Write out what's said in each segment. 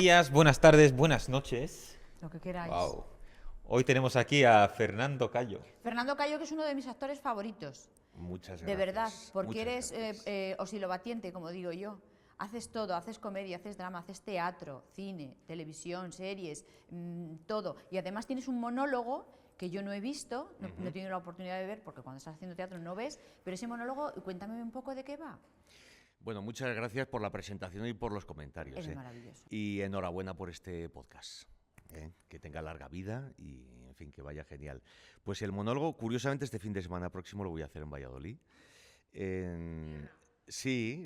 días, buenas tardes, buenas noches. Lo que queráis. Wow. Hoy tenemos aquí a Fernando Cayo. Fernando Cayo, que es uno de mis actores favoritos. Muchas gracias. De verdad, porque muchas eres gracias. oscilobatiente, como digo yo. Haces todo, haces comedia, haces drama, haces teatro, cine, televisión, series, todo. Y además tienes un monólogo que yo no he visto, no he tenido la oportunidad de ver, porque cuando estás haciendo teatro no ves, pero ese monólogo, cuéntame un poco de qué va. Bueno, muchas gracias por la presentación y por los comentarios. Es maravilloso. Y enhorabuena por este podcast. Que tenga larga vida y, en fin, que vaya genial. Pues el monólogo, curiosamente, este fin de semana próximo lo voy a hacer en Valladolid. Sí,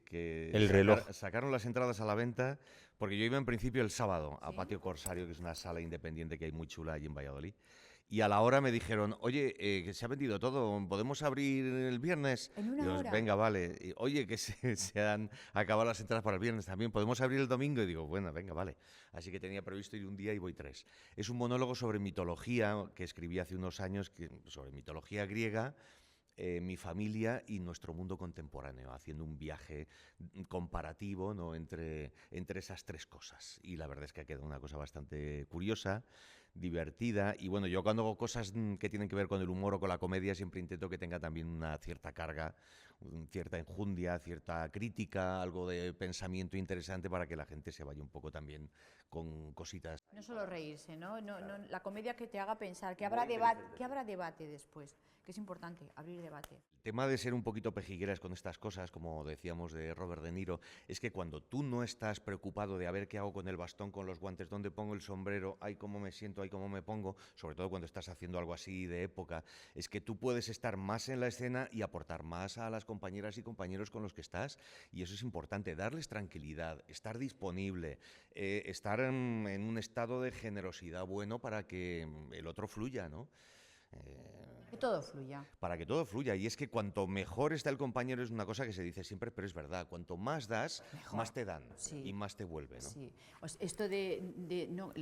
que El reloj. sacaron las entradas a la venta, porque yo iba en principio el sábado a Patio Corsario, que es una sala independiente que hay muy chula allí en Valladolid. Y a la hora me dijeron, oye, que se ha vendido todo, ¿podemos abrir el viernes? En una Y yo, hora. venga, vale. Y, oye, que se han acabado las entradas para el viernes también, ¿podemos abrir el domingo? Y digo, bueno, venga, vale. Así que tenía previsto ir un día y voy 3. Es un monólogo sobre mitología que escribí hace unos años, sobre mitología griega, mi familia y nuestro mundo contemporáneo, haciendo un viaje comparativo, ¿no?, entre esas 3 cosas. Y la verdad es que ha quedado una cosa bastante curiosa, divertida. Y bueno, yo cuando hago cosas que tienen que ver con el humor o con la comedia, siempre intento que tenga también una cierta carga, cierta enjundia, cierta crítica, algo de pensamiento interesante para que la gente se vaya un poco también con cositas. No solo reírse, ¿no? La comedia que te haga pensar, que habrá debate después, que es importante, abrir debate. El tema de ser un poquito pejigueras con estas cosas, como decíamos de Robert De Niro, es que cuando tú no estás preocupado de a ver qué hago con el bastón, con los guantes, dónde pongo el sombrero, ay, cómo me siento, ay, cómo me pongo, sobre todo cuando estás haciendo algo así de época, es que tú puedes estar más en la escena y aportar más a las compañeras y compañeros con los que estás, y eso es importante, darles tranquilidad, estar disponible, estar en un estado de generosidad bueno para que el otro fluya, ¿no? Que todo fluya. Para que todo fluya. Y es que cuanto mejor está el compañero, es una cosa que se dice siempre, pero es verdad. Cuanto más das, Mejor. más te dan, Sí. y más te vuelve, ¿no? Sí, esto no,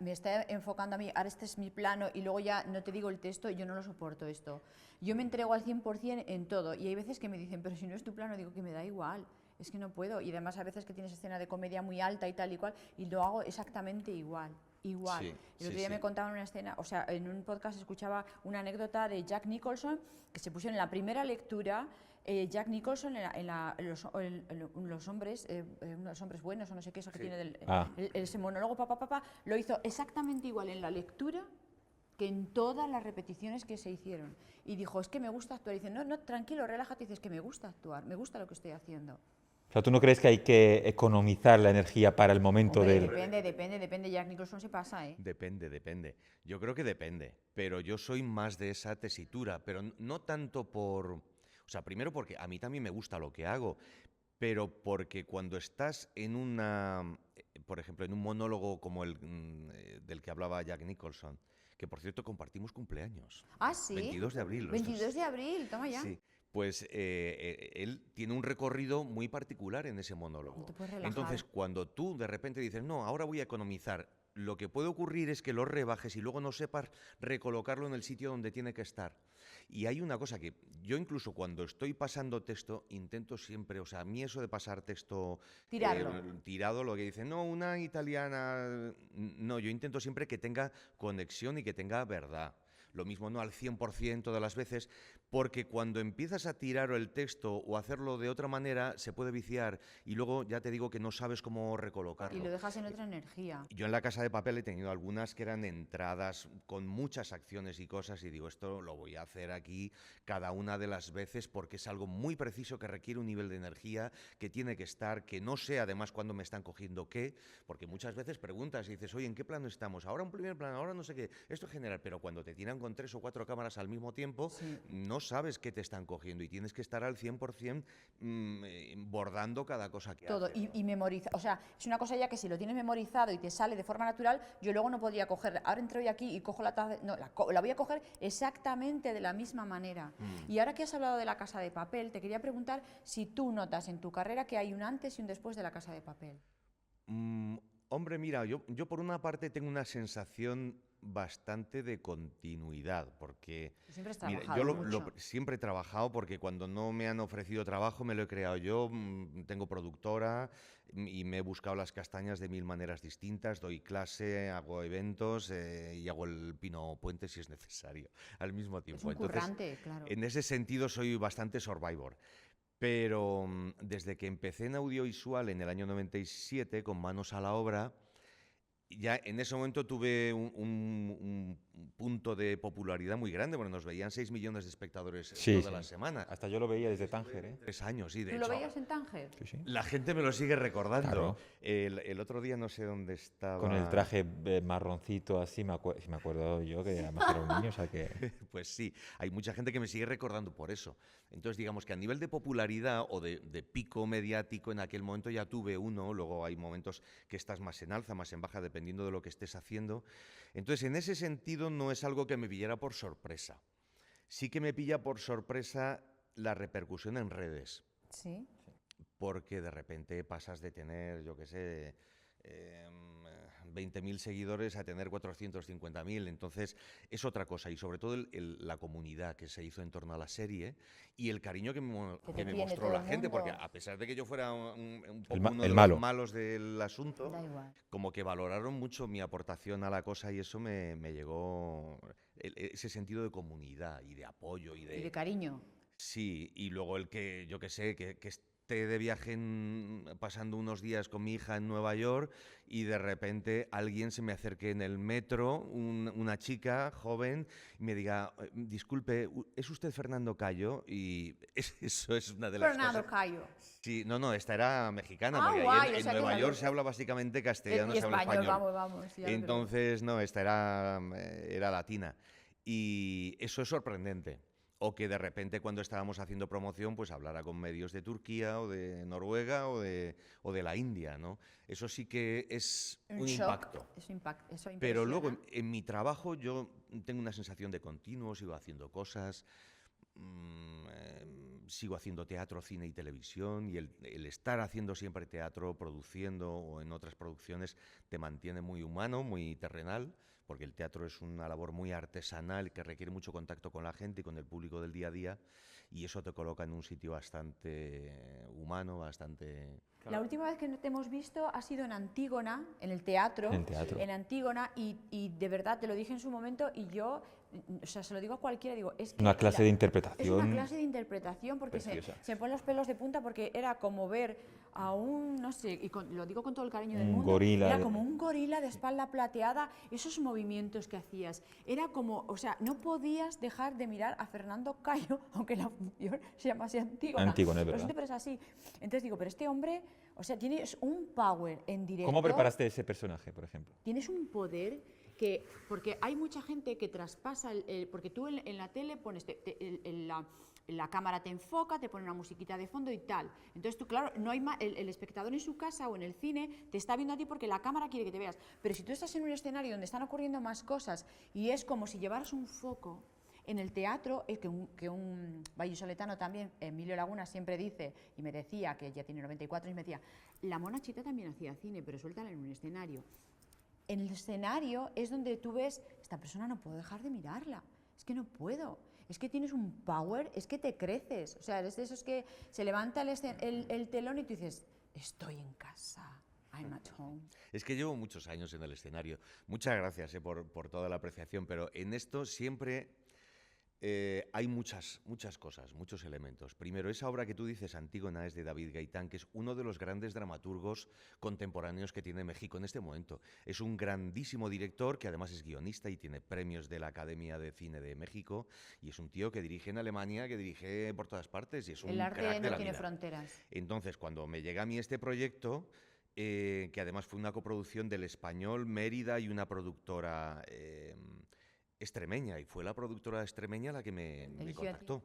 me está enfocando a mí, ahora este es mi plano y luego ya no te digo el texto, yo no lo soporto esto. Yo me entrego al 100% en todo y hay veces que me dicen, pero si no es tu plano, digo que me da igual, es que no puedo. Y además a veces que tienes escena de comedia muy alta y tal y cual, y lo hago exactamente igual. Igual. Sí, El otro día me contaban una escena, o sea, en un podcast escuchaba una anécdota de Jack Nicholson que se pusieron en la primera lectura. Jack Nicholson los hombres, unos hombres buenos o no sé qué, eso que tiene ese monólogo, lo hizo exactamente igual en la lectura que en todas las repeticiones que se hicieron. Y dijo, es que me gusta actuar. Y dice, no, tranquilo, relájate. Y dice, es que me gusta actuar, me gusta lo que estoy haciendo. O sea, ¿tú no crees que hay que economizar la energía para el momento Hombre, del... depende. Jack Nicholson se pasa, ¿eh? Depende. Yo creo que depende, pero yo soy más de esa tesitura, pero no tanto por... O sea, primero porque a mí también me gusta lo que hago, pero porque cuando estás en por ejemplo, en un monólogo como el del que hablaba Jack Nicholson, que por cierto compartimos cumpleaños. Ah, sí. 22 de abril. 22 de abril, toma ya. Sí, pues él tiene un recorrido muy particular en ese monólogo. No te puedes relajar. Entonces, cuando tú de repente dices, no, ahora voy a economizar, lo que puede ocurrir es que lo rebajes y luego no sepas recolocarlo en el sitio donde tiene que estar. Y hay una cosa que yo incluso cuando estoy pasando texto, intento siempre, o sea, a mí eso de pasar texto tirado, lo que dicen, no, una italiana, no, yo intento siempre que tenga conexión y que tenga verdad. Lo mismo no al 100% de las veces, porque cuando empiezas a tirar el texto o hacerlo de otra manera, se puede viciar y luego ya te digo que no sabes cómo recolocarlo. Y lo dejas en otra energía. Yo en La Casa de Papel he tenido algunas que eran entradas con muchas acciones y cosas y digo, esto lo voy a hacer aquí cada una de las veces porque es algo muy preciso que requiere un nivel de energía que tiene que estar, que no sé además cuándo me están cogiendo qué, porque muchas veces preguntas y dices, oye, ¿en qué plano estamos? Ahora un primer plano, ahora no sé qué, esto es general, pero cuando te tiran con 3 o 4 cámaras al mismo tiempo, Sí. no sabes qué te están cogiendo y tienes que estar al 100% bordando cada cosa que Todo, haces, ¿no? y memoriza, o sea, es una cosa ya que si lo tienes memorizado y te sale de forma natural, yo luego no podría coger, ahora entro hoy aquí y cojo la taza, no, la voy a coger exactamente de la misma manera. Y ahora que has hablado de La Casa de Papel, te quería preguntar si tú notas en tu carrera que hay un antes y un después de La Casa de Papel. Hombre, mira, yo por una parte tengo una sensación bastante de continuidad, porque Tú siempre has mira, trabajado mucho. siempre he trabajado porque cuando no me han ofrecido trabajo me lo he creado yo, tengo productora y me he buscado las castañas de mil maneras distintas, doy clase, hago eventos y hago el pino puente si es necesario al mismo Es tiempo. un Entonces, currante, claro. en ese sentido soy bastante survivor. Pero desde que empecé en audiovisual en el año 97 con Manos a la Obra, ya en ese momento tuve un punto de popularidad muy grande, porque nos veían 6 millones de espectadores Sí, todas sí. las semanas. Hasta yo lo veía desde Tánger, ¿eh? 3 años, sí, de ¿Tú lo hecho. veías en Tánger? Sí, sí. La gente me lo sigue recordando. Claro. El otro día no sé dónde Con el estaba. traje marroncito así, si me acuerdo yo, que además era un niño, o sea que... Pues sí, hay mucha gente que me sigue recordando por eso. Entonces, digamos que a nivel de popularidad o de pico mediático, en aquel momento ya tuve uno, luego hay momentos que estás más en alza, más en baja, dependiendo de lo que estés haciendo. Entonces, en ese sentido, no es algo que me pillara por sorpresa. Sí que me pilla por sorpresa la repercusión en redes, Sí. porque de repente pasas de tener, yo qué sé, 20.000 seguidores a tener 450.000. Entonces es otra cosa y sobre todo la comunidad que se hizo en torno a la serie y el cariño que Que te me tiene mostró todo la el gente, porque mundo. a pesar de que yo fuera un poco ma- uno el de malo. los malos del asunto, Da igual. como que valoraron mucho mi aportación a la cosa y eso me llegó ese sentido de comunidad y de apoyo y Y de de... cariño. Sí, y luego el que, yo qué sé, que esté de viaje pasando unos días con mi hija en Nueva York y de repente alguien se me acerque en el metro, una chica joven, y me diga, disculpe, ¿es usted Fernando Cayo? Y eso es una de las Fernando cosas... Cayo. Sí, no, no, esta era mexicana, Ah, porque ahí guay, o en sea que Nueva York sabes. se habla básicamente castellano, Y se habla español, español. vamos. Ya lo creo. Entonces, no, esta era latina. Y eso es sorprendente. O que de repente cuando estábamos haciendo promoción, pues hablara con medios de Turquía o de Noruega o de la India, ¿no? Eso sí que es Un un shock. impacto. Eso Pero luego impresiona. en mi trabajo yo tengo una sensación de continuo, sigo haciendo cosas, sigo haciendo teatro, cine y televisión y el estar haciendo siempre teatro, produciendo o en otras producciones te mantiene muy humano, muy terrenal, porque el teatro es una labor muy artesanal que requiere mucho contacto con la gente y con el público del día a día y eso te coloca en un sitio bastante humano, bastante... La última vez que te hemos visto ha sido en Antígona, en el teatro. En el teatro. En Antígona, y de verdad te lo dije en su momento, y yo, o sea, se lo digo a cualquiera, digo, es que. Una clase de Es interpretación. una clase de interpretación, porque preciosa. se me ponen los pelos de punta, porque era como ver a un, no sé, y lo digo con todo el cariño del Un mundo, gorila era de- como un gorila de espalda plateada, esos movimientos que hacías, era como, o sea, no podías dejar de mirar a Fernando Cayo, aunque la función se llamase Antígona. Antígona, es Lo verdad. siento, pero es así. Entonces digo, pero este hombre, o sea, tienes un power en directo. ¿Cómo preparaste ese personaje, por ejemplo? Tienes un poder que, porque hay mucha gente que traspasa, porque tú en la tele pones, la cámara te enfoca, te pone una musiquita de fondo y tal. Entonces tú, claro, no hay el espectador en su casa o en el cine te está viendo a ti porque la cámara quiere que te veas. Pero si tú estás en un escenario donde están ocurriendo más cosas y es como si llevaras un foco. En el teatro, que un vallisoletano también, Emilio Laguna, siempre dice, y me decía, que ya tiene 94, y me decía, la Mona Chita también hacía cine, pero suéltala en un escenario. En el escenario es donde tú ves, esta persona no puedo dejar de mirarla, es que no puedo, es que tienes un power, es que te creces, o sea, eres de esos que se levanta el telón y tú dices, estoy en casa. I'm at home. Es que llevo muchos años en el escenario. Muchas gracias por toda la apreciación, pero en esto siempre hay muchas cosas, muchos elementos. Primero, esa obra que tú dices, Antígona, es de David Gaitán, que es uno de los grandes dramaturgos contemporáneos que tiene México en este momento. Es un grandísimo director que además es guionista y tiene premios de la Academia de Cine de México y es un tío que dirige en Alemania, que dirige por todas partes y es un El arte crack de no la tiene vida. fronteras. Entonces, cuando me llega a mí este proyecto, que además fue una coproducción del Español, Mérida y una productora extremeña, y fue la productora extremeña la que me Eligió a ti. contactó.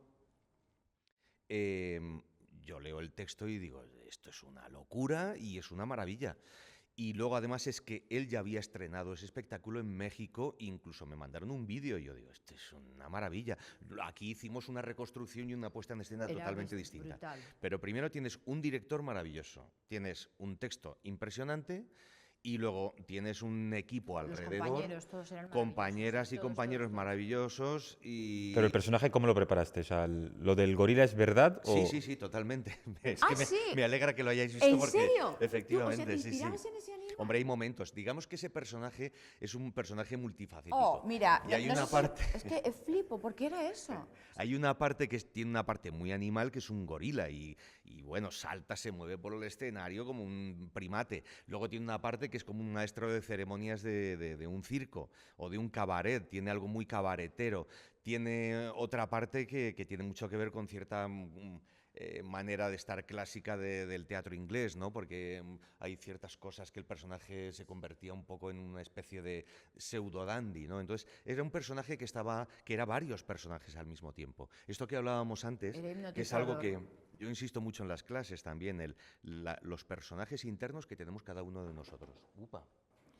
Yo leo el texto y digo, esto es una locura y es una maravilla. Y luego además es que él ya había estrenado ese espectáculo en México, incluso me mandaron un vídeo y yo digo, esto es una maravilla. Aquí hicimos una reconstrucción y una puesta en escena Era totalmente distinta. brutal. Pero primero tienes un director maravilloso, tienes un texto impresionante Y luego tienes un equipo Los alrededor, compañeros, todos eran compañeras y todos, compañeros todos. maravillosos y... Pero el personaje, ¿cómo lo preparaste? O sea, ¿lo del gorila es verdad Sí, o...? sí, sí, totalmente. Es Ah, que sí. me alegra que lo hayáis visto ¿En porque serio? efectivamente, ¿Te sí, sí. inspirabas en ese animal? Hombre, hay momentos. Digamos que ese personaje es un personaje multifacético. Oh, mira, Y hay no una sé parte... es que flipo, ¿por qué era eso? Hay una parte que tiene una parte muy animal, que es un gorila, y bueno, salta, se mueve por el escenario como un primate. Luego tiene una parte que es como un maestro de ceremonias de un circo o de un cabaret, tiene algo muy cabaretero. Tiene otra parte que tiene mucho que ver con cierta manera de estar clásica del teatro inglés, ¿no? Porque hay ciertas cosas que el personaje se convertía un poco en una especie de pseudo dandy, ¿no? Entonces era un personaje que era varios personajes al mismo tiempo. Esto que hablábamos antes, Era que es algo hipnotizador. que yo insisto mucho en las clases también, los personajes internos que tenemos cada uno de nosotros. Upa.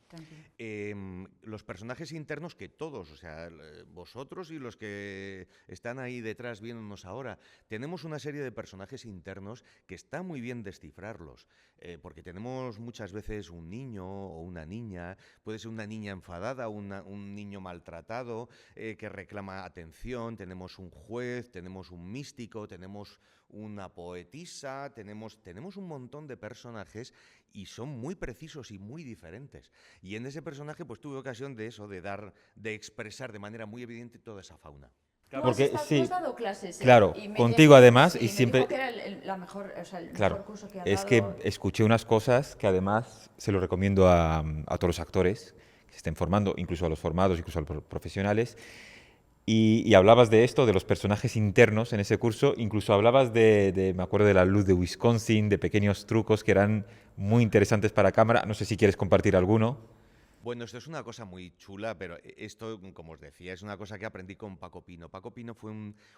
Tranquilo. Los personajes internos que todos, o sea, vosotros y los que están ahí detrás viéndonos ahora, tenemos una serie de personajes internos que está muy bien descifrarlos, porque tenemos muchas veces un niño o una niña, puede ser una niña enfadada, un niño maltratado que reclama atención, tenemos un juez, tenemos un místico, tenemos una poetisa, tenemos un montón de personajes y son muy precisos y muy diferentes. Y en ese personaje pues tuve ocasión de eso, de expresar de manera muy evidente toda esa fauna. Porque Tú sí, has dado clases, claro, y contigo además, sí, y me dijo siempre, que era la mejor, o sea, el claro, mejor curso que ha es que dado. escuché unas cosas que además se lo recomiendo a todos los actores que se estén formando, incluso a los formados, incluso a los profesionales. Y hablabas de esto, de los personajes internos en ese curso, incluso hablabas me acuerdo de la luz de Wisconsin, de pequeños trucos que eran muy interesantes para cámara. No sé si quieres compartir alguno. Bueno, esto es una cosa muy chula, pero esto, como os decía, es una cosa que aprendí con Paco Pino. Paco Pino fue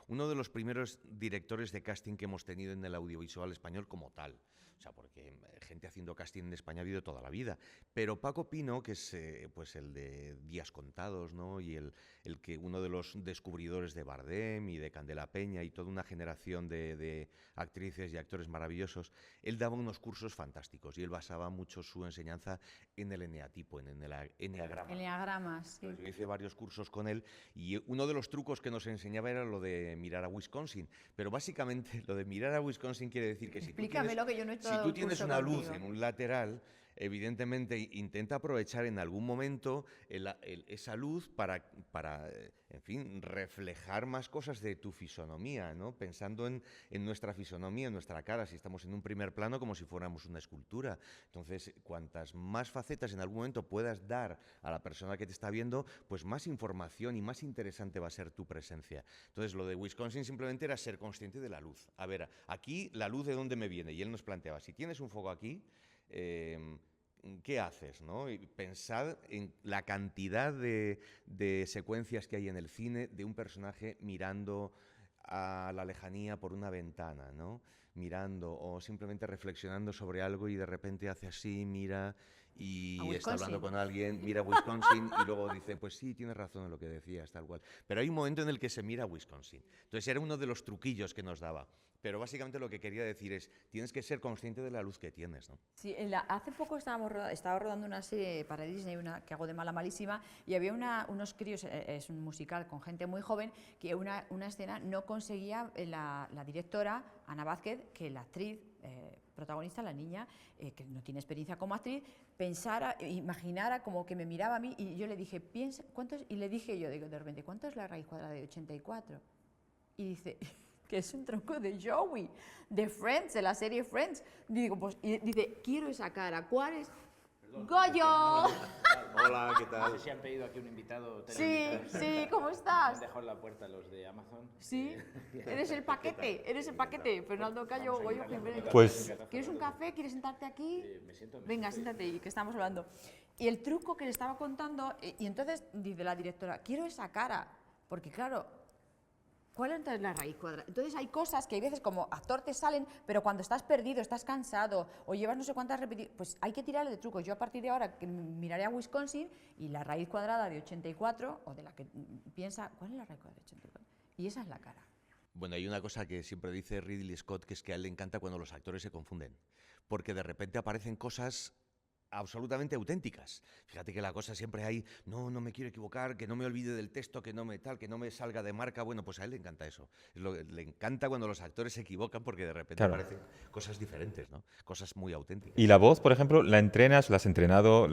uno de los primeros directores de casting que hemos tenido en el audiovisual español como tal. O sea, porque gente haciendo casting en España ha habido toda la vida. Pero Paco Pino, que es pues el de Días Contados, ¿no? Y uno de los descubridores de Bardem y de Candela Peña y toda una generación de actrices y actores maravillosos, él daba unos cursos fantásticos y él basaba mucho su enseñanza en el eneatipo, en el eneagrama. Enneagramas, sí. Pues yo hice varios cursos con él y uno de los trucos que nos enseñaba era lo de mirar a Wisconsin. Pero básicamente lo de mirar a Wisconsin quiere decir que Explícamelo, que yo no he hecho si tú el tienes curso una luz contigo. en un lateral, evidentemente intenta aprovechar en algún momento esa luz para, en fin, reflejar más cosas de tu fisonomía, ¿no? Pensando en nuestra fisonomía, en nuestra cara, si estamos en un primer plano como si fuéramos una escultura. Entonces, cuantas más facetas en algún momento puedas dar a la persona que te está viendo, pues más información y más interesante va a ser tu presencia. Entonces, lo de Wisconsin simplemente era ser consciente de la luz. A ver, aquí la luz de dónde me viene. Y él nos planteaba, si tienes un foco aquí, ¿qué haces? ¿No? Y pensad en la cantidad de secuencias que hay en el cine de un personaje mirando a la lejanía por una ventana, ¿no? Mirando o simplemente reflexionando sobre algo y de repente hace así, mira y está hablando con alguien, mira Wisconsin y luego dice, pues sí, tienes razón en lo que decías, tal cual. Pero hay un momento en el que se mira Wisconsin. Entonces era uno de los truquillos que nos daba. Pero básicamente lo que quería decir es, tienes que ser consciente de la luz que tienes, ¿no? Sí, hace poco estaba rodando una serie para Disney, una que hago de mala malísima, y había unos críos, es un musical con gente muy joven, que una escena no conseguía la directora, Ana Vázquez, que la actriz protagonista, la niña, que no tiene experiencia como actriz, imaginara como que me miraba a mí, y yo le dije, piensa, y le dije yo, digo, de repente, ¿cuánto es la raíz cuadrada de 84? Y dice... que es un tronco de Joey, de Friends, de la serie Friends. Digo, pues, y dice, quiero esa cara, ¿cuál es? Perdón, ¡Goyo! Hola, ¿qué tal? No sé si han pedido aquí un invitado. Sí, sí, ¿cómo Me estás? han dejado en la puerta los de Amazon. Sí, eres el paquete, Fernando Cayo, Goyo Jiménez. Pues- ¿Quieres un café? ¿Quieres sentarte aquí? Me siento. Venga, siéntate, y que estamos hablando. Y el truco que le estaba contando, y entonces dice la directora, quiero esa cara, porque claro, ¿cuál es entonces la raíz cuadrada? Entonces hay cosas que hay veces como actor te salen, pero cuando estás perdido, estás cansado o llevas no sé cuántas repeticiones, pues hay que tirarle de trucos. Yo a partir de ahora que miraré a Wisconsin y la raíz cuadrada de 84, o de la que piensa, ¿cuál es la raíz cuadrada de 84? Y esa es la cara. Bueno, hay una cosa que siempre dice Ridley Scott, que es que a él le encanta cuando los actores se confunden, porque de repente aparecen cosas absolutamente auténticas. Fíjate que la cosa siempre hay, no me quiero equivocar, que no me olvide del texto, que no me salga de marca. Bueno, pues a él le encanta eso. Le encanta cuando los actores se equivocan porque de repente Claro. aparecen cosas diferentes, ¿no? Cosas muy auténticas. ¿Y la voz, por ejemplo, la entrenas, la has entrenado,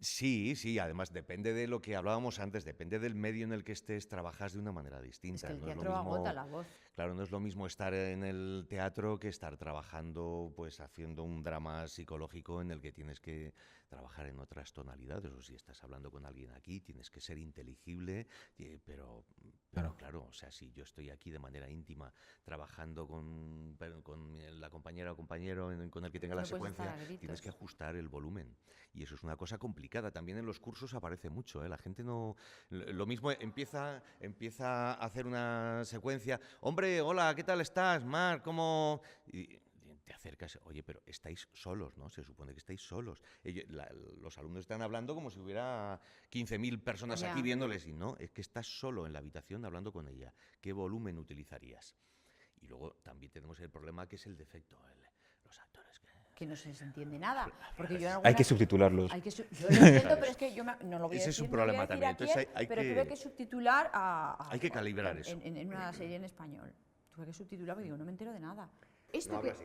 Sí, además depende de lo que hablábamos antes, depende del medio en el que estés, trabajas de una manera Es distinta. que el No es lo teatro mismo, agota la voz. claro, no es lo mismo estar en el teatro que estar trabajando, pues haciendo un drama psicológico en el que tienes que trabajar en otras tonalidades. O si estás hablando con alguien aquí, tienes que ser inteligible, pero Claro. claro, o sea, si yo estoy aquí de manera íntima, trabajando con la compañera o compañero con el que tenga Tú la no puedes estar secuencia, a gritos. tienes que ajustar el volumen. Y eso es una cosa complicada. También en los cursos aparece mucho, ¿eh? La gente no... Lo mismo empieza a hacer una secuencia. Hombre, hola, ¿qué tal estás, Mar? ¿Cómo...? Y te acercas, oye, pero estáis solos, ¿no? Se supone que estáis solos. Los alumnos están hablando como si hubiera 15.000 personas aquí Ya. viéndoles. Y no, es que estás solo en la habitación hablando con ella. ¿Qué volumen utilizarías? Y luego también tenemos el problema que es el defecto. Los actores Que no se les entiende nada. Porque yo en Hay algunas- que subtitularlos. Yo lo siento, pero es que yo no lo voy a Ese es decir, un no lo voy problema a decir también. a Entonces quién, hay pero que- tuve que subtitular hay que calibrar eso. en una serie en español. Tuve que subtitular porque digo, no me entero de nada.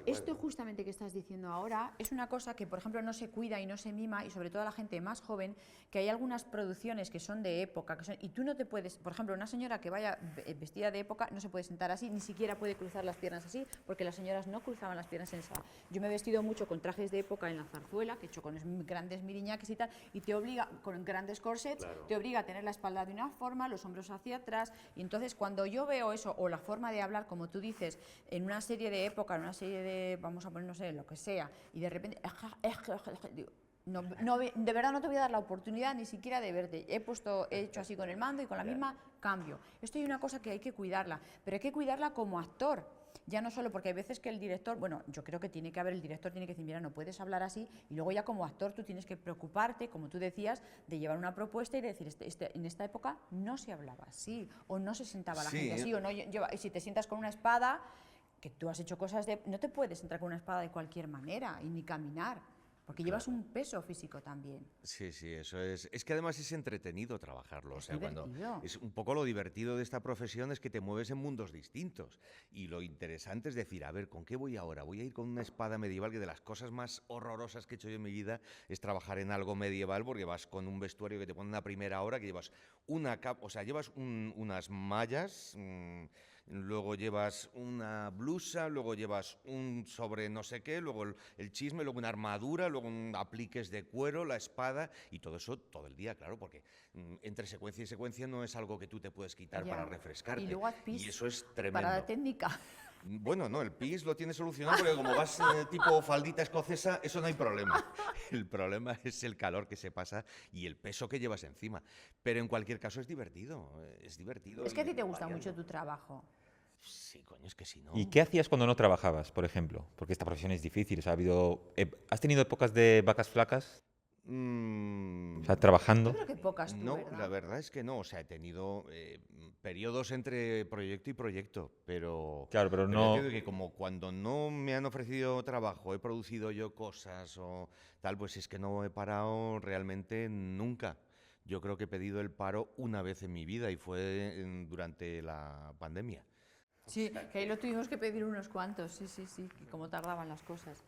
Esto justamente que estás diciendo ahora, Es una cosa que, por ejemplo, no se cuida y no se mima, y sobre todo a la gente más joven, que hay algunas producciones que son de época, y tú no te puedes, por ejemplo, una señora que vaya vestida de época no se puede sentar así, ni siquiera puede cruzar las piernas así, porque las señoras no cruzaban las piernas en esa. Yo me he vestido mucho con trajes de época en la zarzuela, que he hecho con grandes miriñaques y tal, y te obliga, con grandes corsets, te obliga a tener la espalda de una forma, los hombros hacia atrás, y entonces cuando yo veo eso, o la forma de hablar, como tú dices, en una serie de época, en una serie de, vamos a poner, no sé, lo que sea, y de repente, digo, de verdad no te voy a dar la oportunidad ni siquiera de verte. He hecho así con el mando y con la misma cambio. Esto hay una cosa que hay que cuidarla, pero hay que cuidarla como actor. Ya no solo porque hay veces que el director, bueno, yo creo que el director tiene que decir, mira, no puedes hablar así, y luego ya como actor tú tienes que preocuparte, como tú decías, de llevar una propuesta y de decir, en esta época no se hablaba así, o no se sentaba la Sí, gente así, o no lleva, y si te sientas con una espada, que tú has hecho cosas de... No te puedes entrar con una espada de cualquier manera, y ni caminar, porque llevas un peso físico también. Sí, eso es. Es que además es entretenido trabajarlo. O Es sea, divertido. es un poco lo divertido de esta profesión es que te mueves en mundos distintos. Y lo interesante es decir, a ver, ¿con qué voy ahora? Voy a ir con una espada medieval, que de las cosas más horrorosas que he hecho yo en mi vida es trabajar en algo medieval, porque vas con un vestuario que te pone una primera hora, que llevas una capa, o sea, llevas unas mallas. Luego llevas una blusa, luego llevas un sobre no sé qué, luego el chisme, luego una armadura, luego un apliques de cuero, la espada, y todo eso todo el día, claro, porque entre secuencia y secuencia no es algo que tú te puedes quitar Ya. para refrescarte. Y luego haz pis Y eso es para tremendo. la técnica. Bueno, no, el pis lo tienes solucionado porque como vas tipo faldita escocesa, eso no hay problema. El problema es el calor que se pasa y el peso que llevas encima. Pero en cualquier caso es divertido, es divertido. Es que a ti te gusta variando. mucho tu trabajo. Sí, coño, es que si no... ¿Y qué hacías cuando no trabajabas, por ejemplo? Porque esta profesión es difícil. O sea, ¿has tenido épocas de vacas flacas? O sea, Yo trabajando. creo que pocas tú, No, ¿verdad? la verdad es que no. O sea, he tenido periodos entre proyecto y proyecto, pero... Claro, pero ya no. te digo que como cuando no me han ofrecido trabajo, he producido yo cosas o tal, pues es que no he parado realmente nunca. Yo creo que he pedido el paro una vez en mi vida y fue durante la pandemia. Sí, que ahí lo tuvimos que pedir unos cuantos, sí, que cómo tardaban las cosas.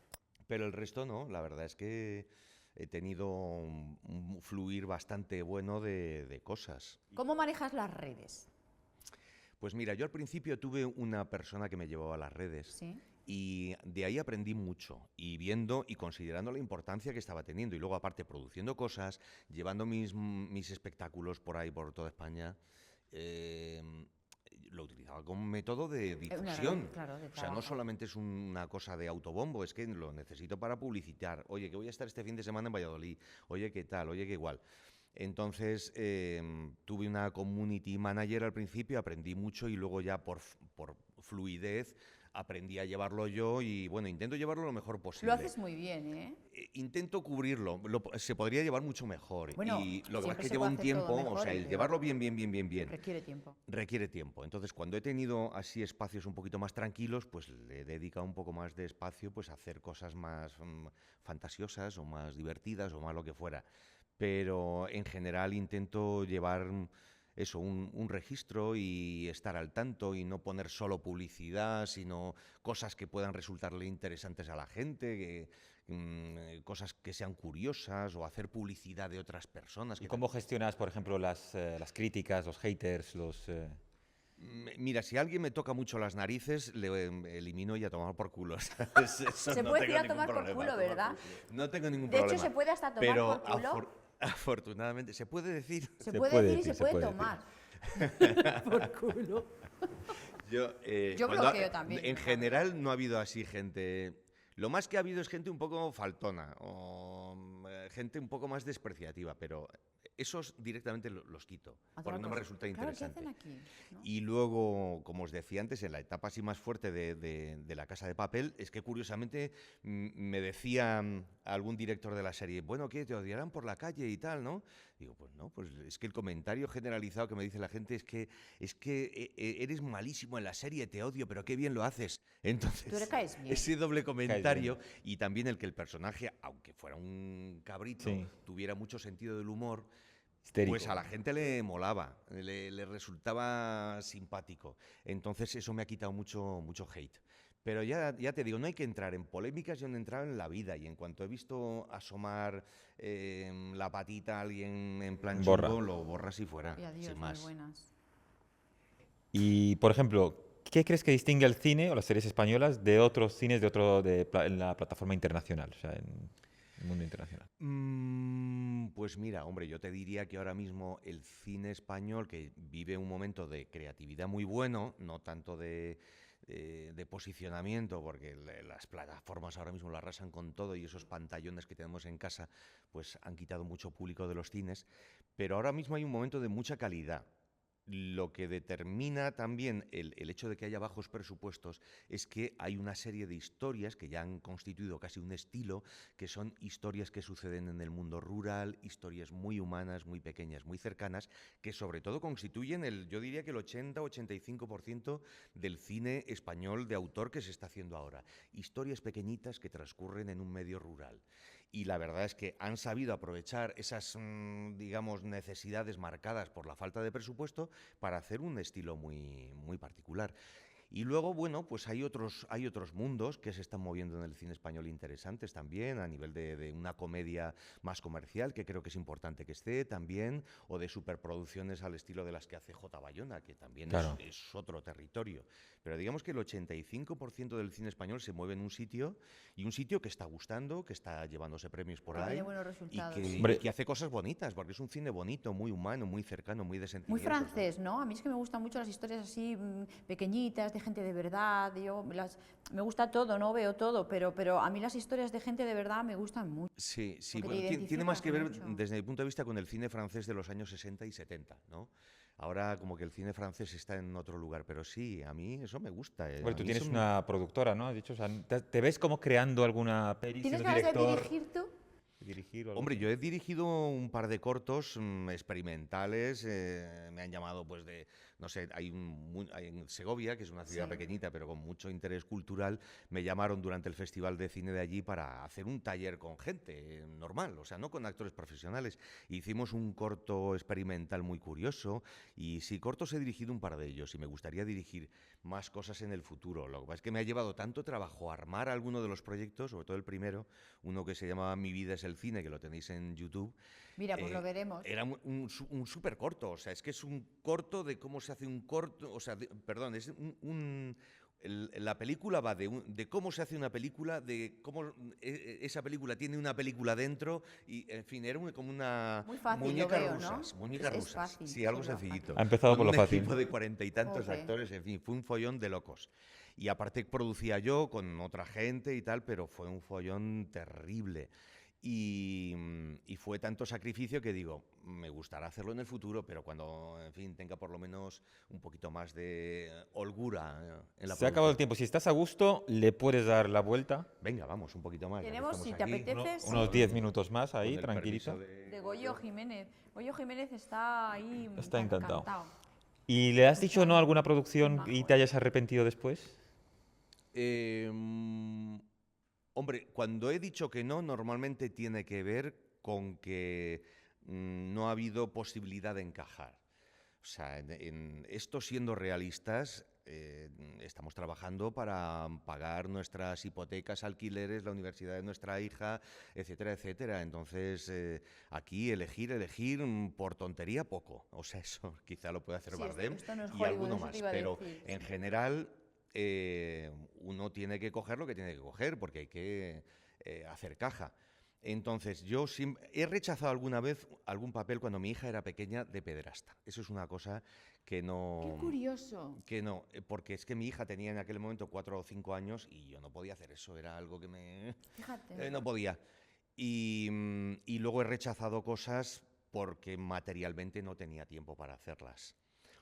Pero el resto no, la verdad es que he tenido un fluir bastante bueno de cosas. ¿Cómo manejas las redes? Pues mira, yo al principio tuve una persona que me llevaba a las redes Sí. y de ahí aprendí mucho y viendo y considerando la importancia que estaba teniendo y luego aparte produciendo cosas, llevando mis espectáculos por ahí, por toda España, lo utilizaba como método de difusión. Claro, de O sea, no trabajo. solamente es una cosa de autobombo, es que lo necesito para publicitar. Oye, que voy a estar este fin de semana en Valladolid. Oye, ¿qué tal? Oye, ¿qué igual? Entonces, tuve una community manager al principio, aprendí mucho y luego ya por fluidez aprendí a llevarlo yo y bueno, intento llevarlo lo mejor posible. Lo haces muy bien, ¿eh? intento cubrirlo. Se podría llevar mucho mejor. Bueno, y lo que pasa es siempre que se lleva puede un hacer todo tiempo, o mejor, sea, el pero llevarlo bien, requiere tiempo. requiere tiempo. Entonces, cuando he tenido así espacios un poquito más tranquilos, pues le he dedicado un poco más de espacio pues, a hacer cosas más fantasiosas o más divertidas o más lo que fuera. Pero en general intento llevar eso, un registro y estar al tanto y no poner solo publicidad, sino cosas que puedan resultarle interesantes a la gente, cosas que sean curiosas o hacer publicidad de otras personas. ¿Y cómo gestionas, por ejemplo, las críticas, los haters, Mira, si alguien me toca mucho las narices, le elimino y a tomar por culo. ¿Sabes? Eso Se no puede tengo ir a ningún tomar por problema, culo, ¿verdad? No tengo ningún De hecho, problema. se puede hasta tomar Pero por culo. afortunadamente, ¿se puede decir? Se puede decir y se puede decir. tomar. Por culo. Yo bloqueo también. En general no ha habido así gente. Lo más que ha habido es gente un poco faltona o gente un poco más despreciativa, pero esos directamente los quito, Hacer porque no me otros- resulta Claro, ¿qué interesante. hacen aquí? ¿No? Y luego, como os decía antes, en la etapa así más fuerte de La Casa de Papel, es que curiosamente me decía algún director de la serie, bueno, ¿qué? ¿Te odiarán por la calle y tal, no? Digo, pues no, pues es que el comentario generalizado que me dice la gente es que eres malísimo en la serie, te odio, pero qué bien lo haces. Entonces, Tú le caes bien. ese doble comentario bien. y también el que el personaje, aunque fuera un cabrito, Sí. tuviera mucho sentido del humor, Histérico. pues a la gente le molaba, le resultaba simpático. Entonces eso me ha quitado mucho hate. Pero ya te digo, no hay que entrar en polémicas, yo no he entrado en la vida y en cuanto he visto asomar la patita a alguien en plan Borra. chungo, lo borras y fuera, Y adiós, sin muy más. buenas. Y, por ejemplo, ¿qué crees que distingue el cine o las series españolas de otros cines en la plataforma internacional, o sea, en el mundo internacional? Pues mira, hombre, yo te diría que ahora mismo el cine español, que vive un momento de creatividad muy bueno, no tanto de posicionamiento, porque las plataformas ahora mismo lo arrasan con todo y esos pantallones que tenemos en casa pues han quitado mucho público de los cines, pero ahora mismo hay un momento de mucha calidad. Lo que determina también el hecho de que haya bajos presupuestos es que hay una serie de historias que ya han constituido casi un estilo, que son historias que suceden en el mundo rural, historias muy humanas, muy pequeñas, muy cercanas, que sobre todo constituyen yo diría que el 80-85% del cine español de autor que se está haciendo ahora. Historias pequeñitas que transcurren en un medio rural. Y la verdad es que han sabido aprovechar esas, digamos, necesidades marcadas por la falta de presupuesto para hacer un estilo muy particular. Y luego, bueno, pues hay otros mundos que se están moviendo en el cine español interesantes también, a nivel de una comedia más comercial, que creo que es importante que esté también, o de superproducciones al estilo de las que hace J. Bayona, que también Claro. es otro territorio. Pero digamos que el 85% del cine español se mueve en un sitio, y un sitio que está gustando, que está llevándose premios por Que ahí, tiene buenos y resultados. que, Hombre. y que hace cosas bonitas, porque es un cine bonito, muy humano, muy cercano, muy de Muy sentimientos, ¿no? francés, ¿no? A mí es que me gustan mucho las historias así pequeñitas, de gente de verdad. Me gusta todo, no veo todo, pero a mí las historias de gente de verdad me gustan mucho. Sí, sí, Porque te bueno, tiene más que ver identificas mucho. desde mi punto de vista con el cine francés de los años 60 y 70, ¿no? Ahora como que el cine francés está en otro lugar, pero sí, a mí eso me gusta. Bueno, A tú mí tienes eso una productora, ¿no? Has dicho, o sea, ¿te ves como creando alguna peli, ¿Tienes siendo ganas de director? dirigir tú? Dirigir o algo Hombre, así? yo he dirigido un par de cortos experimentales, me han llamado pues no sé, hay en Segovia, que es una ciudad Sí. pequeñita pero con mucho interés cultural, me llamaron durante el Festival de Cine de allí para hacer un taller con gente normal, o sea, no con actores profesionales. Hicimos un corto experimental muy curioso y sí, cortos he dirigido un par de ellos y me gustaría dirigir más cosas en el futuro. Lo que pasa es que me ha llevado tanto trabajo armar alguno de los proyectos, sobre todo el primero, uno que se llamaba Mi vida es el cine, que lo tenéis en YouTube. Mira, pues lo veremos. Era un súper corto, o sea, es que es un corto de cómo se hace un corto, o sea, perdón, es la película va de cómo se hace una película, de cómo esa película tiene una película dentro y, en fin, era como una Muy fácil, muñecas lo veo, rusas, ¿no? muñecas Es rusas. fácil, Sí, algo sí, lo sencillito. fácil. Ha empezado Con por lo un fácil. equipo de 40 y tantos Jope. actores, en fin, fue un follón de locos. Y aparte producía yo con otra gente y tal, pero fue un follón terrible. Y fue tanto sacrificio que digo, me gustará hacerlo en el futuro, pero cuando, en fin, tenga por lo menos un poquito más de holgura en la Se ha acabado el producción. tiempo. Si estás a gusto, le puedes dar la vuelta. Venga, vamos, un poquito más. ya que Tenemos, estamos si te aquí, apetece, sí. Unos 10 minutos más con ahí, el tranquilito. permiso de Goyo Jiménez. Goyo Jiménez está ahí Está encantado. encantado. ¿Y le has dicho no a alguna producción Majo, y te hayas arrepentido después? Hombre, cuando he dicho que no, normalmente tiene que ver con que no ha habido posibilidad de encajar. O sea, en esto siendo realistas, estamos trabajando para pagar nuestras hipotecas, alquileres, la universidad de nuestra hija, etcétera, etcétera. Entonces, aquí elegir por tontería poco. O sea, eso quizá lo puede hacer Sí, Bardem esto no es y Hollywood, alguno eso te más. iba a Pero decir. en general, uno tiene que coger lo que tiene que coger porque hay que hacer caja. Entonces, he rechazado alguna vez algún papel cuando mi hija era pequeña de pederasta. Eso es una cosa que no... Qué curioso. Que no, porque es que mi hija tenía en aquel momento 4 o 5 años y yo no podía hacer eso, era algo que Fíjate. no podía. Y luego he rechazado cosas porque materialmente no tenía tiempo para hacerlas.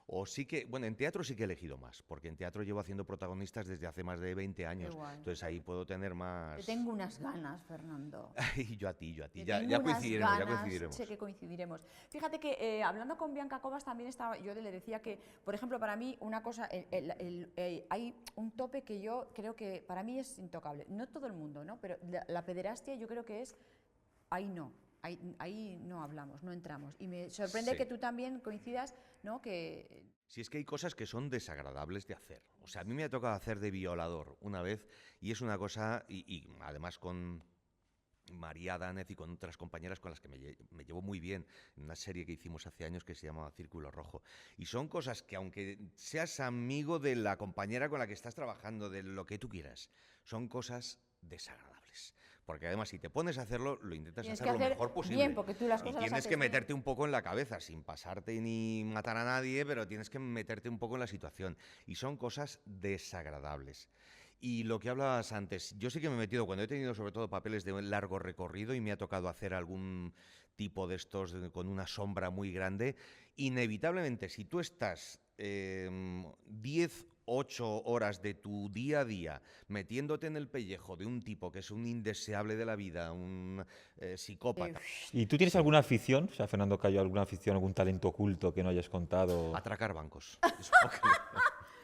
O sí que, bueno, en teatro sí que he elegido más, porque en teatro llevo haciendo protagonistas desde hace más de 20 años. guay. Entonces ahí puedo tener Te más... tengo unas ganas, Fernando. Y yo a ti. Te Ya tengo unas coincidiremos, ya ganas, coincidiremos. sé que coincidiremos. Fíjate que hablando con Bianca Cobas también estaba, yo le decía que, por ejemplo, para mí una cosa, hay un tope que yo creo que para mí es intocable. No todo el mundo, ¿no? Pero la pederastia yo creo que es, ahí no. Ahí no hablamos, no entramos. Y me sorprende Sí. que tú también coincidas, ¿no? Que Si es que hay cosas que son desagradables de hacer. O sea, a mí me ha tocado hacer de violador una vez y es una cosa, y además con María Danez y con otras compañeras con las que me llevo muy bien en una serie que hicimos hace años que se llamaba Círculo Rojo. Y son cosas que aunque seas amigo de la compañera con la que estás trabajando, de lo que tú quieras, son cosas desagradables. Porque además si te pones a hacerlo, lo intentas tienes hacer que lo hacer mejor posible. bien, porque tú las Y cosas las tienes haces que bien. meterte un poco en la cabeza, sin pasarte ni matar a nadie, pero tienes que meterte un poco en la situación. Y son cosas desagradables. Y lo que hablabas antes, yo sí que me he metido, cuando he tenido sobre todo papeles de un largo recorrido y me ha tocado hacer algún tipo de estos con una sombra muy grande, inevitablemente si tú estás 10, 8 horas de tu día a día metiéndote en el pellejo de un tipo que es un indeseable de la vida, un psicópata, ¿Y tú tienes alguna afición? O sea, Fernando Cayo, ¿alguna afición, algún talento oculto que no hayas contado? atracar bancos. Eso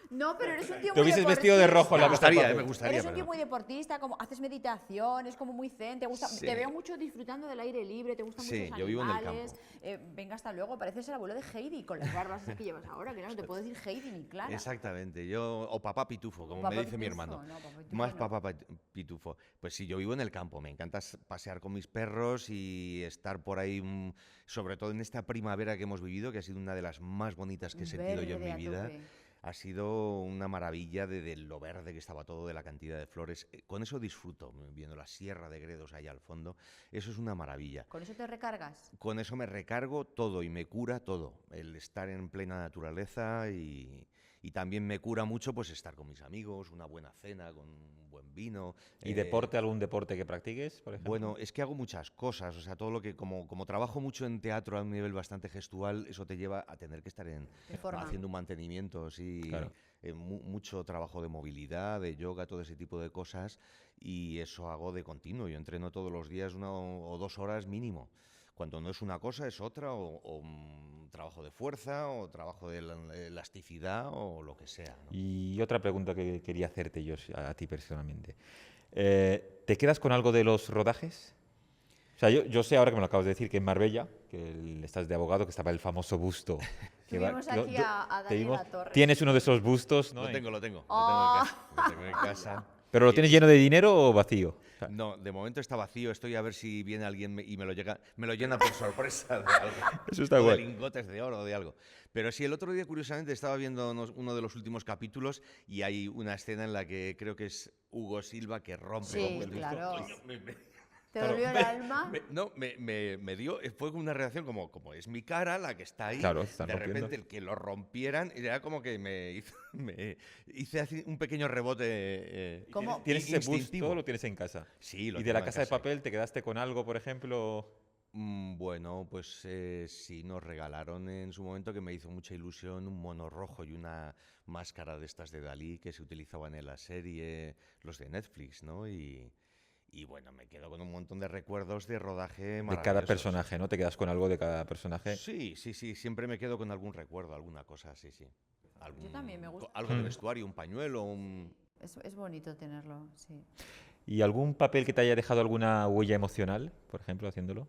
No, pero eres un tío Te muy hubieses vestido de rojo en la me casa de gustaría, papel. me gustaría. Eres un tío pero muy deportista, como haces meditación, es como muy zen, te gusta, Sí. te veo mucho disfrutando del aire libre, te gustan Sí, mucho los yo vivo en el animales. Venga, hasta luego, pareces el abuelo de Heidi con las barbas esas que llevas ahora, que no te puedo decir Heidi ni Clara. Exactamente, o papá pitufo, como Papá me dice mi Pitufo, hermano. no, papá Pitufo Más no. papá pitufo. Pues sí, yo vivo en el campo, me encanta pasear con mis perros y estar por ahí, sobre todo en esta primavera que hemos vivido, que ha sido una de las más bonitas que he sentido yo en Verde mi a vida. tope. Ha sido una maravilla de lo verde que estaba todo, de la cantidad de flores. Con eso disfruto, viendo la Sierra de Gredos ahí al fondo. Eso es una maravilla. ¿Con eso te recargas? Con eso me recargo todo y me cura todo. El estar en plena naturaleza y también me cura mucho pues estar con mis amigos, una buena cena, con un buen vino. ¿Y deporte, algún deporte que practiques, por ejemplo? Bueno, es que hago muchas cosas, o sea, todo lo que, como trabajo mucho en teatro a un nivel bastante gestual, eso te lleva a tener que estar En forma. haciendo un mantenimiento, sí, Claro. mucho trabajo de movilidad, de yoga, todo ese tipo de cosas, y eso hago de continuo. Yo entreno todos los días 1 o 2 horas mínimo. Cuando no es una cosa, es otra, o trabajo de fuerza, o trabajo de elasticidad, o lo que sea, ¿no? Y otra pregunta que quería hacerte yo a ti personalmente. ¿Te quedas con algo de los rodajes? O sea, yo sé ahora que me lo acabas de decir que en Marbella, estás de abogado, que estaba el famoso busto. Tuvimos aquí a te Daniela Torres. Tienes uno de esos bustos, ¿no? Lo tengo en Oh. casa. Lo tengo en casa. ¿Pero lo tienes lleno de dinero o vacío? O sea, No, de momento está vacío. Estoy a ver si viene alguien y me lo llena por sorpresa de algo. Eso está O de guay. lingotes de oro o de algo. Pero sí, el otro día, curiosamente, estaba viendo uno de los últimos capítulos y hay una escena en la que creo que es Hugo Silva que rompe Sí, con el disco. claro. Coño, ¿Te Claro. dolió el alma? Me dio, fue una reacción como es mi cara la que está ahí, Claro, están de rompiendo. repente el que lo rompieran, era como que me hice así un pequeño rebote ¿Cómo? ¿Tienes ese instintivo. busto o lo tienes en casa? Sí, lo ¿Y de tengo la en Casa de casa. Papel te quedaste con algo, por ejemplo? Bueno, pues sí, nos regalaron en su momento, que me hizo mucha ilusión, un mono rojo y una máscara de estas de Dalí que se utilizaban en la serie, los de Netflix, ¿no? Y bueno, me quedo con un montón de recuerdos de rodaje De cada maravillosos. personaje, ¿no? Te quedas con algo de cada personaje. Sí, siempre me quedo con algún recuerdo, alguna cosa, sí. Yo también me gusta. Algo de vestuario, un pañuelo, un... Es bonito tenerlo, sí. ¿Y algún papel que te haya dejado alguna huella emocional, por ejemplo, haciéndolo?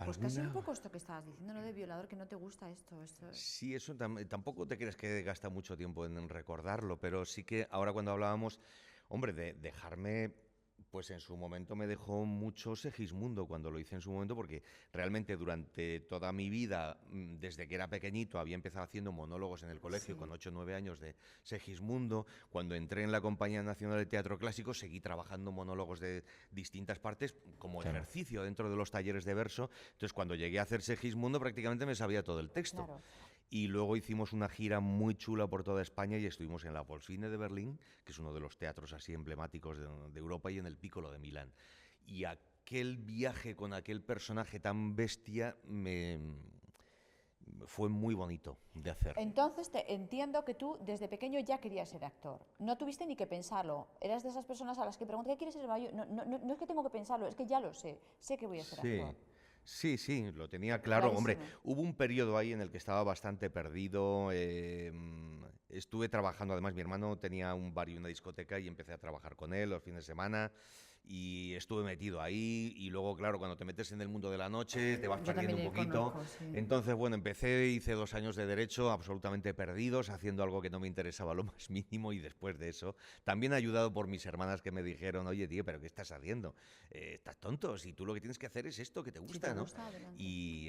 Pues casi un ¿Alguna? poco esto que estabas diciendo, ¿no? De violador, que no te gusta esto. Sí, eso tampoco te crees que gasta mucho tiempo en recordarlo, pero sí que ahora cuando hablábamos, hombre, de dejarme, pues en su momento me dejó mucho Segismundo cuando lo hice en su momento, porque realmente durante toda mi vida, desde que era pequeñito, había empezado haciendo monólogos en el colegio Sí. con 8 o 9 años de Segismundo. Cuando entré en la Compañía Nacional de Teatro Clásico, seguí trabajando monólogos de distintas partes como Claro. ejercicio dentro de los talleres de verso. Entonces, cuando llegué a hacer Segismundo, prácticamente me sabía todo el texto. Claro. Y luego hicimos una gira muy chula por toda España y estuvimos en la Volksbühne de Berlín, que es uno de los teatros así emblemáticos de Europa, y en el Piccolo de Milán. Y aquel viaje con aquel personaje tan bestia fue muy bonito de hacer. Entonces entiendo que tú desde pequeño ya querías ser actor. No tuviste ni que pensarlo. Eras de esas personas a las que preguntan, ¿qué quieres ser de mayor? No es que tengo que pensarlo, es que ya lo sé. Sé que voy a ser Sí. actor. Sí, lo tenía claro. Hombre, Clarísimo. hubo un periodo ahí en el que estaba bastante perdido. Estuve trabajando, además mi hermano tenía un bar y una discoteca y empecé a trabajar con él los fines de semana y estuve metido ahí. Y luego, claro, cuando te metes en el mundo de la noche, te vas Yo perdiendo un también poquito. conozco, sí. Entonces, bueno, hice 2 años de derecho absolutamente perdidos, haciendo algo que no me interesaba lo más mínimo, y después de eso, también ayudado por mis hermanas que me dijeron, oye, tío, ¿pero qué estás haciendo? Estás tonto, si tú lo que tienes que hacer es esto que te Si gusta, te ¿no? gusta, adelante. Y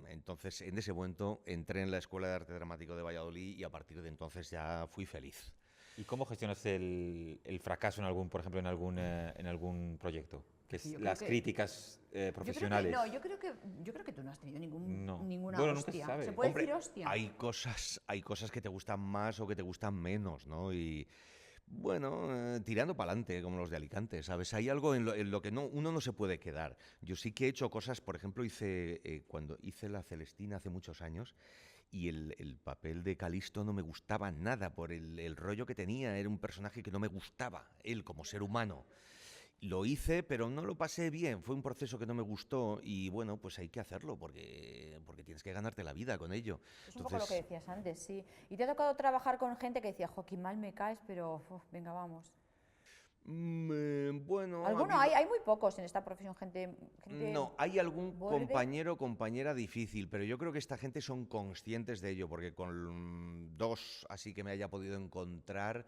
entonces, en ese momento, entré en la Escuela de Arte Dramático de Valladolid y a partir de entonces ya fui feliz. ¿Y cómo gestionas el fracaso en algún, por ejemplo, en algún proyecto? Que es Yo creo las que- críticas Yo profesionales. creo que, no, yo creo que tú no has tenido No. ninguna Bueno, nunca se hostia. sabe. ¿Se puede Hombre, decir hostia? hay cosas que te gustan más o que te gustan menos, ¿no? Y bueno, tirando para adelante, como los de Alicante, ¿sabes? Hay algo en lo que uno no se puede quedar. Yo sí que he hecho cosas, por ejemplo, cuando hice La Celestina hace muchos años, y el papel de Calisto no me gustaba nada por el rollo que tenía. Era un personaje que no me gustaba, él como ser humano. Lo hice, pero no lo pasé bien. Fue un proceso que no me gustó y bueno, pues hay que hacerlo porque tienes que ganarte la vida con ello. Es un poco lo que decías antes, sí. Y te ha tocado trabajar con gente que decía, Joaquín, mal me caes, pero venga, vamos. Bueno, Alguno hay muy pocos en esta profesión, gente no, hay algún borde. compañero o compañera difícil, pero yo creo que esta gente son conscientes de ello, porque con dos así que me haya podido encontrar,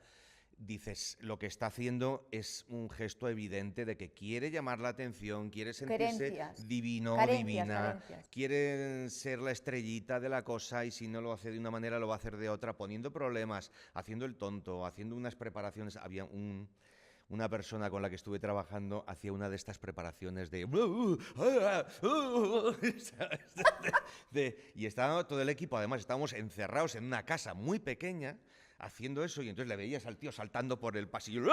dices, lo que está haciendo es un gesto evidente de que quiere llamar la atención, quiere sentirse Carencias. divino, Carencias, divina, carencias. quiere ser la estrellita de la cosa, y si no lo hace de una manera lo va a hacer de otra, poniendo problemas, haciendo el tonto, haciendo unas preparaciones. Había una persona con la que estuve trabajando, hacía una de estas preparaciones y estaba todo el equipo, además estábamos encerrados en una casa muy pequeña haciendo eso, y entonces le veías al tío saltando por el pasillo.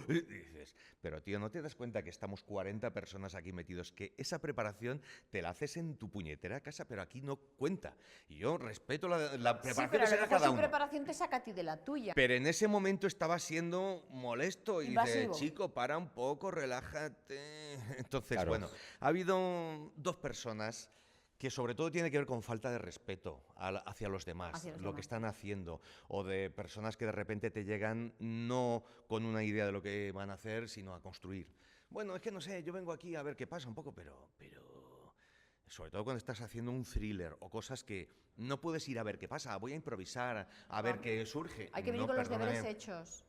Y dices, pero tío, ¿no te das cuenta que estamos 40 personas aquí metidos? Que esa preparación te la haces en tu puñetera casa, pero aquí no cuenta. Y yo respeto la Sí, preparación pero que a lo se haga mejor cada su uno. preparación te saca a ti de la tuya. Pero en ese momento estaba siendo molesto y dice, Invasivo. chico, para un poco, relájate. Entonces, Claro. bueno, ha habido dos personas que sobre todo tiene que ver con falta de respeto hacia los demás, Hacia los lo que demás. están haciendo, o de personas que de repente te llegan no con una idea de lo que van a hacer, sino a construir. Bueno, es que no sé, yo vengo aquí a ver qué pasa un poco, pero sobre todo cuando estás haciendo un thriller o cosas que no puedes ir a ver qué pasa, voy a improvisar, a ver qué surge. Hay que venir No, con los deberes perdóname. hechos.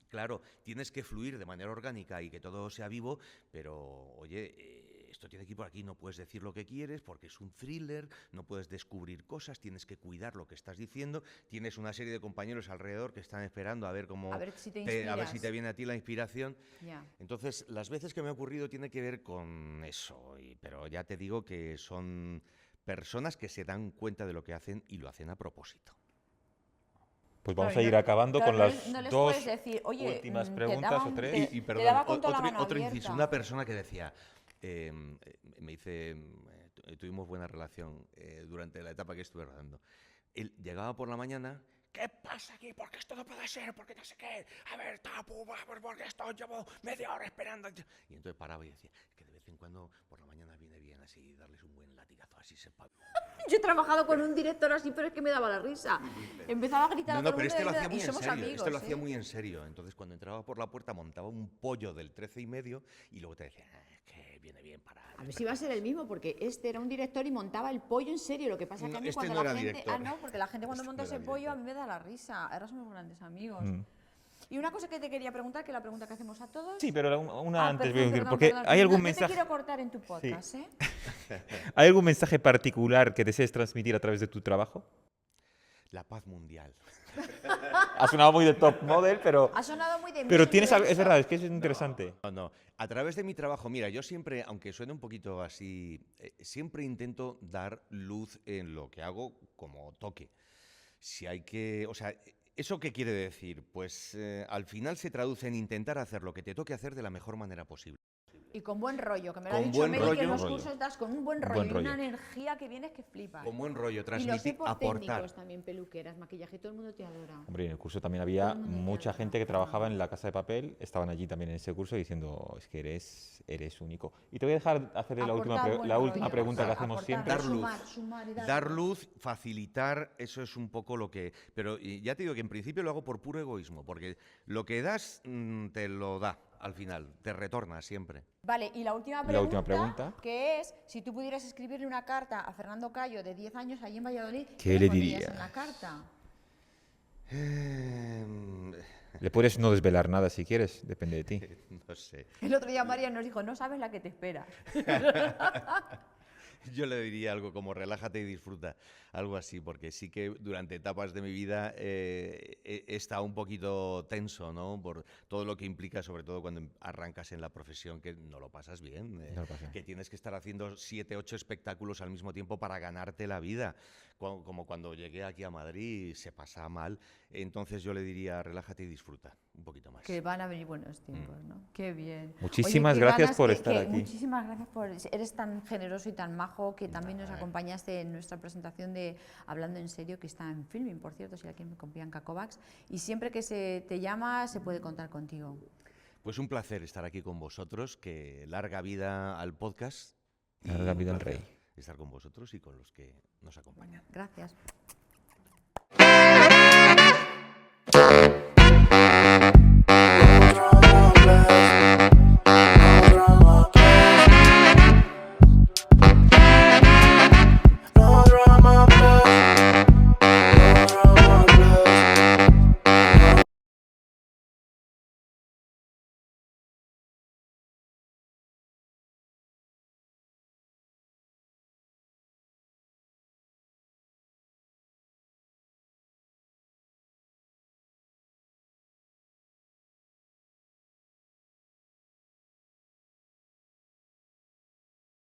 Claro, tienes que fluir de manera orgánica y que todo sea vivo, pero oye, esto tiene que ir por aquí, no puedes decir lo que quieres porque es un thriller, no puedes descubrir cosas, tienes que cuidar lo que estás diciendo, tienes una serie de compañeros alrededor que están esperando a ver cómo A ver si te a ver si inspiras. te viene a ti la inspiración. Ya. Entonces, las veces que me ha ocurrido tiene que ver con eso, pero ya te digo que son personas que se dan cuenta de lo que hacen y lo hacen a propósito. Pues vamos Claro, a ir no- acabando claro, con no las les- no les dos puedes decir, "Oye, últimas te preguntas daban- o tres. te- Y te perdón, daba con toda la mano otro inciso, abierta. una persona que decía, me dice, tuvimos buena relación durante la etapa que estuve rodando. Él llegaba por la mañana, ¿qué pasa aquí? ¿Por qué esto no puede ser? ¿Por qué no sé qué? A ver, tapu, porque esto llevo media hora esperando. Y entonces paraba y decía, que de vez en cuando por la mañana viene bien así, darles un buen latigazo, así se Yo he trabajado con un director así, pero es que me daba la risa. Empezaba a gritar No, a no, todo pero el este lo mundo hacía muy y en somos serio. amigos. Este lo hacía ¿eh? muy en serio. Entonces, cuando entraba por la puerta, montaba un pollo del 13,5 y luego te decía, que viene bien para. A ver si va a ser el mismo, porque este era un director y montaba el pollo en serio. Lo que pasa es que a mí No, este cuando no la era gente. director. Ah, no, porque la gente cuando Este monta no era ese pollo a director. mí me da la risa. Ahora somos grandes amigos. Mm. Y una cosa que te quería preguntar, que es la pregunta que hacemos a todos. Sí, pero una Ah, antes perdón, voy a decir, perdón, porque perdón. hay algún No te mensaje, quiero cortar en tu podcast, ¿eh? ¿hay algún mensaje particular que desees transmitir a través de tu trabajo? La paz mundial. Ha sonado muy de top model, pero, Ha sonado muy de pero mí, tienes, eso. es verdad, es que es interesante. No, no. A través de mi trabajo, mira, yo siempre, aunque suene un poquito así, siempre intento dar luz en lo que hago como toque. Si hay que, o sea, ¿eso qué quiere decir? Pues al final se traduce en intentar hacer lo que te toque hacer de la mejor manera posible. Y con buen rollo, que me lo ha Con dicho buen Meli, que rollo. en los Rollo. cursos das con un buen Buen rollo y rollo. una energía que vienes que flipas. Con buen rollo, Y lo sé transmitir, por aportar. técnicos también, peluqueras, maquillaje, todo el mundo te adora. Hombre, en el curso también había Todo el mundo te mucha adora, gente que claro. trabajaba en la Casa de Papel, estaban allí también en ese curso diciendo, es que eres único. Y te voy a dejar hacer la Aportar buen la última rollo, pregunta que aportar, hacemos aportar, siempre. Dar luz. Sumar y Dar luz, facilitar, eso es un poco lo que. Pero ya te digo que en principio lo hago por puro egoísmo, porque lo que das te lo da al final, te retorna siempre. Vale, y la última La última pregunta. que es, si tú pudieras escribirle una carta a Fernando Cayo de 10 años allí en Valladolid, ¿Qué le pondrías diría? en la carta? Le puedes no desvelar nada si quieres, depende de ti. No sé. El otro día María nos dijo, no sabes la que te espera. Yo le diría algo como relájate y disfruta, algo así, porque sí que durante etapas de mi vida he estado un poquito tenso, ¿no? Por todo lo que implica, sobre todo cuando arrancas en la profesión, que no lo pasas bien, No lo pasas bien. que tienes que estar haciendo 7, 8 espectáculos al mismo tiempo para ganarte la vida, como cuando llegué aquí a Madrid se pasa mal, entonces yo le diría relájate y disfruta, un poquito más. Que van a venir buenos tiempos, ¿no? Qué bien. Muchísimas qué gracias ganas por estar aquí. Muchísimas gracias por... Eres tan generoso y tan majo que también nos acompañaste en nuestra presentación de Hablando en Serio, que está en Filming, por cierto, si alguien me con Bianca Kovacs. Y siempre que se te llama, se puede contar contigo. Pues un placer estar aquí con vosotros, que larga vida al podcast. y Larga vida un al placer rey. Estar con vosotros y con los que nos acompañan. Gracias.